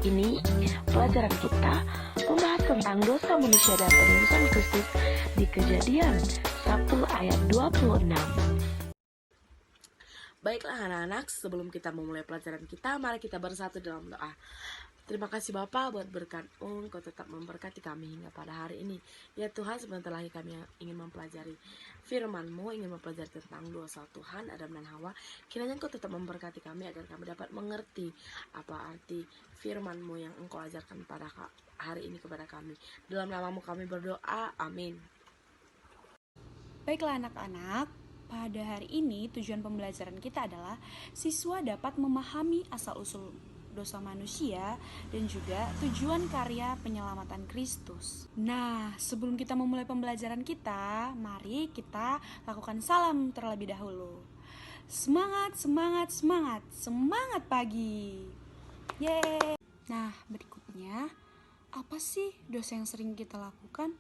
ini pelajaran kita membahas tentang dosa manusia dan penebusan Kristus di Kejadian 1 ayat 26. Baiklah anak-anak, sebelum kita memulai pelajaran kita, mari kita bersatu dalam doa. Terima kasih Bapa buat berkat Engkau tetap memberkati kami hingga pada hari ini. Ya Tuhan, sebentar lagi kami ingin mempelajari firman-Mu, ingin mempelajari tentang dosa Tuhan, Adam dan Hawa. Kiranya Engkau tetap memberkati kami agar kami dapat mengerti apa arti firman-Mu yang Engkau ajarkan pada hari ini kepada kami. Dalam nama-Mu kami berdoa, amin. Baiklah anak-anak, pada hari ini tujuan pembelajaran kita adalah siswa dapat memahami asal-usul dosa manusia dan juga tujuan karya penyelamatan Kristus. Nah, sebelum kita memulai pembelajaran kita, mari kita lakukan salam terlebih dahulu. Semangat, semangat, semangat, semangat pagi. Yeay. Nah, berikutnya, apa sih dosa yang sering kita lakukan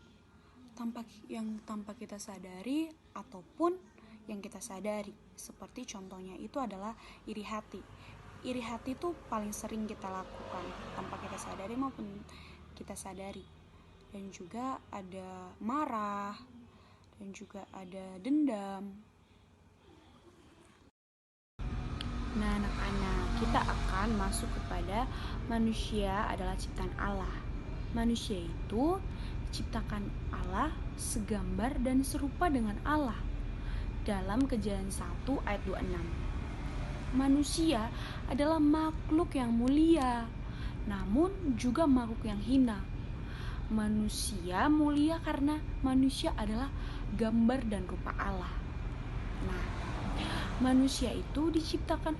tanpa kita sadari ataupun yang kita sadari? Seperti contohnya itu adalah iri hati. Iri hati itu paling sering kita lakukan tanpa kita sadari maupun kita sadari. Dan juga ada marah, dan juga ada dendam. Nah anak-anak, kita akan masuk kepada manusia adalah ciptaan Allah. Manusia itu diciptakan Allah segambar dan serupa dengan Allah. Dalam Kejadian 1 ayat 26. Manusia adalah makhluk yang mulia, namun juga makhluk yang hina. Manusia mulia karena manusia adalah gambar dan rupa Allah. Nah, manusia itu diciptakan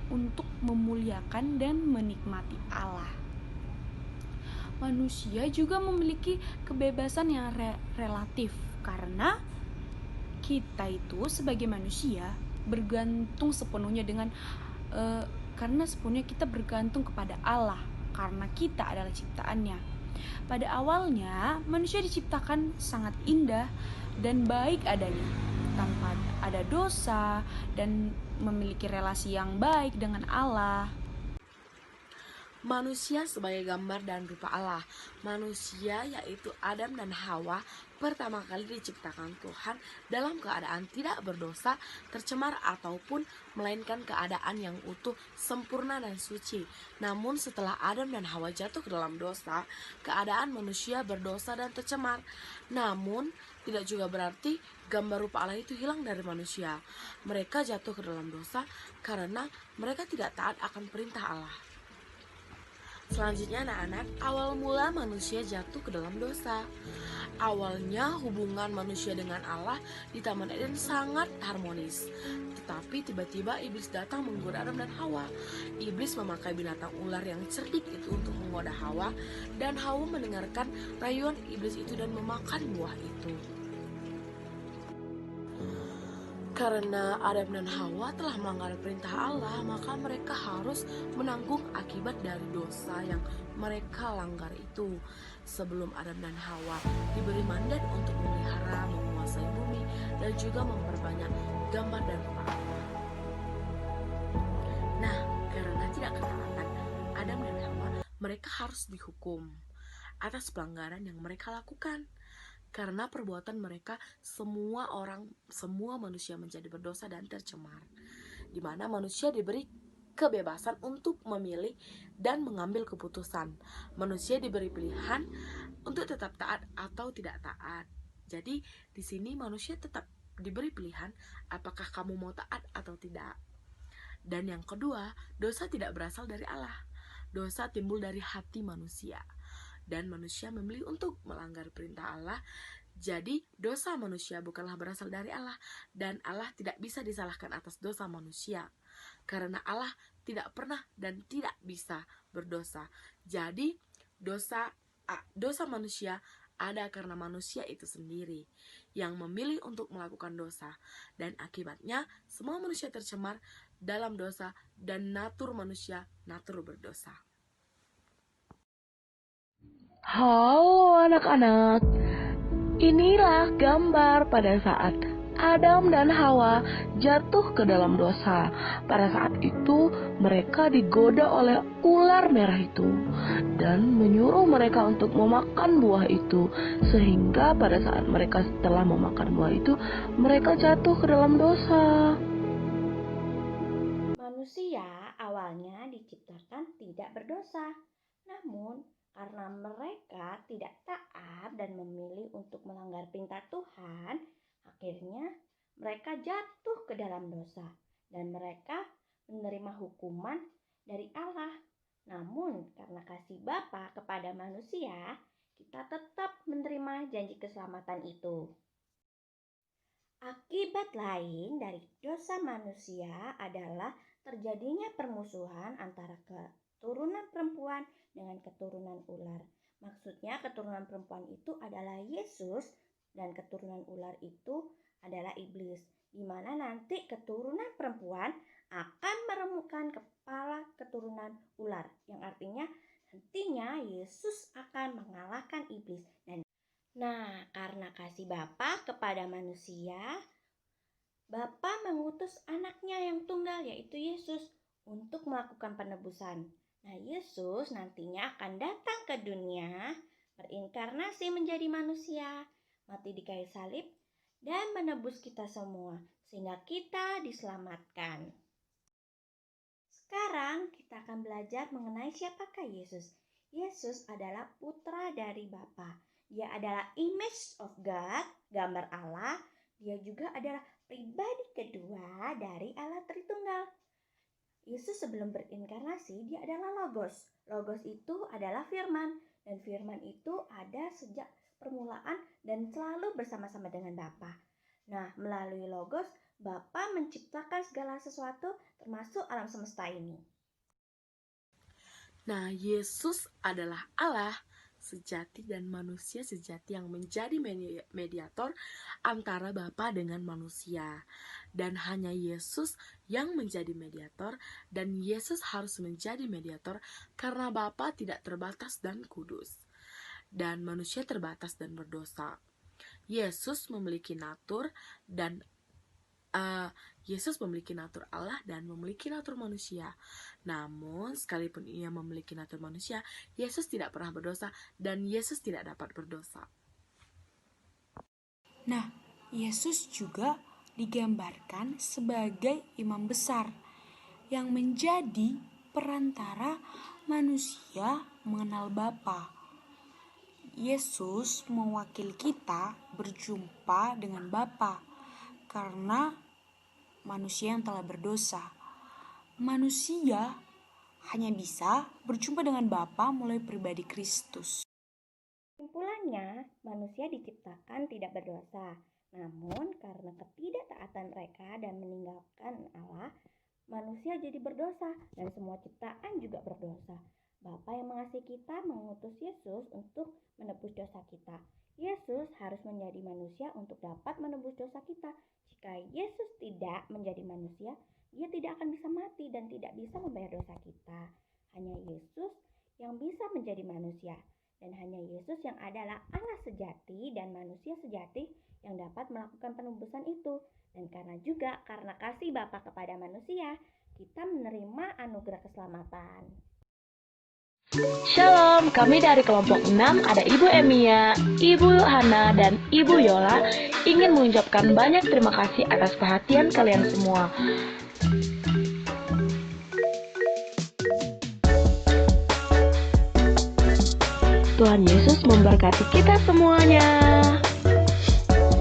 untuk memuliakan dan menikmati Allah. Manusia juga memiliki kebebasan yang relatif karena kita itu sebagai manusia bergantung sepenuhnya karena sepenuhnya kita bergantung kepada Allah karena kita adalah ciptaannya. Pada awalnya manusia diciptakan sangat indah dan baik adanya, tanpa ada dosa dan memiliki relasi yang baik dengan Allah. Manusia sebagai gambar dan rupa Allah. Manusia yaitu Adam dan Hawa pertama kali diciptakan Tuhan dalam keadaan tidak berdosa, tercemar ataupun melainkan keadaan yang utuh, sempurna dan suci. Namun setelah Adam dan Hawa jatuh ke dalam dosa, keadaan manusia berdosa dan tercemar. Namun tidak juga berarti gambar rupa Allah itu hilang dari manusia. Mereka jatuh ke dalam dosa karena mereka tidak taat akan perintah Allah. Selanjutnya anak-anak, awal mula manusia jatuh ke dalam dosa. Awalnya hubungan manusia dengan Allah di Taman Eden sangat harmonis. Tetapi tiba-tiba iblis datang menggoda Adam dan Hawa. Iblis memakai binatang ular yang cerdik itu untuk menggoda Hawa, dan Hawa mendengarkan rayuan iblis itu dan memakan buah itu. Karena Adam dan Hawa telah melanggar perintah Allah, maka mereka harus menanggung akibat dari dosa yang mereka langgar itu. Sebelum Adam dan Hawa diberi mandat untuk memelihara, menguasai bumi, dan juga memperbanyak gambar dan rupa Allah. Nah, karena tidak ketaatan Adam dan Hawa, mereka harus dihukum atas pelanggaran yang mereka lakukan. Karena perbuatan mereka, semua manusia menjadi berdosa dan tercemar, di mana manusia diberi kebebasan untuk memilih dan mengambil keputusan. Manusia diberi pilihan untuk tetap taat atau tidak taat. Jadi di sini manusia tetap diberi pilihan apakah kamu mau taat atau tidak. Dan yang kedua, dosa tidak berasal dari Allah. Dosa timbul dari hati manusia. Dan manusia memilih untuk melanggar perintah Allah. Jadi dosa manusia bukanlah berasal dari Allah, dan Allah tidak bisa disalahkan atas dosa manusia, karena Allah tidak pernah dan tidak bisa berdosa. Jadi dosa manusia ada karena manusia itu sendiri yang memilih untuk melakukan dosa, dan akibatnya semua manusia tercemar dalam dosa, dan natur manusia natur berdosa. Halo anak-anak, inilah gambar pada saat Adam dan Hawa jatuh ke dalam dosa. Pada saat itu mereka digoda oleh ular merah itu dan menyuruh mereka untuk memakan buah itu, sehingga pada saat mereka setelah memakan buah itu mereka jatuh ke dalam dosa. Manusia awalnya diciptakan tidak berdosa, namun karena mereka tidak taat dan memilih untuk melanggar perintah Tuhan, akhirnya mereka jatuh ke dalam dosa dan mereka menerima hukuman dari Allah. Namun karena kasih Bapa kepada manusia, kita tetap menerima janji keselamatan itu. Akibat lain dari dosa manusia adalah terjadinya permusuhan antara keturunan perempuan dengan keturunan ular. Maksudnya keturunan perempuan itu adalah Yesus dan keturunan ular itu adalah iblis, di mana nanti keturunan perempuan akan meremukkan kepala keturunan ular, yang artinya nantinya Yesus akan mengalahkan iblis. Nah, karena kasih Bapa kepada manusia, Bapa mengutus anaknya yang tunggal yaitu Yesus untuk melakukan penebusan. Nah, Yesus nantinya akan datang ke dunia, berinkarnasi menjadi manusia, mati di kayu salib, dan menebus kita semua, sehingga kita diselamatkan. Sekarang kita akan belajar mengenai siapakah Yesus. Yesus adalah putra dari Bapa. Dia adalah image of God, gambar Allah. Dia juga adalah pribadi kedua dari Allah Tritunggal. Yesus sebelum berinkarnasi, dia adalah Logos. Logos itu adalah firman, dan firman itu ada sejak permulaan dan selalu bersama-sama dengan Bapa. Nah, melalui Logos, Bapa menciptakan segala sesuatu termasuk alam semesta ini. Nah, Yesus adalah Allah sejati dan manusia sejati yang menjadi mediator antara Bapa dengan manusia. Dan hanya Yesus yang menjadi mediator, dan Yesus harus menjadi mediator karena Bapa tidak terbatas dan kudus, dan manusia terbatas dan berdosa. Yesus memiliki natur dan Yesus memiliki natur Allah dan memiliki natur manusia. Namun, sekalipun ia memiliki natur manusia, Yesus tidak pernah berdosa dan Yesus tidak dapat berdosa. Nah, Yesus juga digambarkan sebagai imam besar yang menjadi perantara manusia mengenal Bapa. Yesus mewakili kita berjumpa dengan Bapa karena manusia yang telah berdosa. Manusia hanya bisa berjumpa dengan Bapa melalui pribadi Kristus. Kesimpulannya, manusia diciptakan tidak berdosa. Namun karena ketidaktaatan mereka dan meninggalkan Allah, manusia jadi berdosa dan semua ciptaan juga berdosa. Bapa yang mengasihi kita mengutus Yesus untuk menebus dosa kita. Yesus harus menjadi manusia untuk dapat menebus dosa kita. Jika Yesus tidak menjadi manusia, dia tidak akan bisa mati dan tidak bisa membayar dosa kita. Hanya Yesus yang bisa menjadi manusia. Dan hanya Yesus yang adalah Allah sejati dan manusia sejati yang dapat melakukan penebusan itu. Dan karena kasih Bapa kepada manusia, kita menerima anugerah keselamatan. Shalom, kami dari kelompok 6 ada Ibu Emia, Ibu Hana, dan Ibu Yola ingin mengucapkan banyak terima kasih atas perhatian kalian semua. Tuhan Yesus memberkati kita semuanya.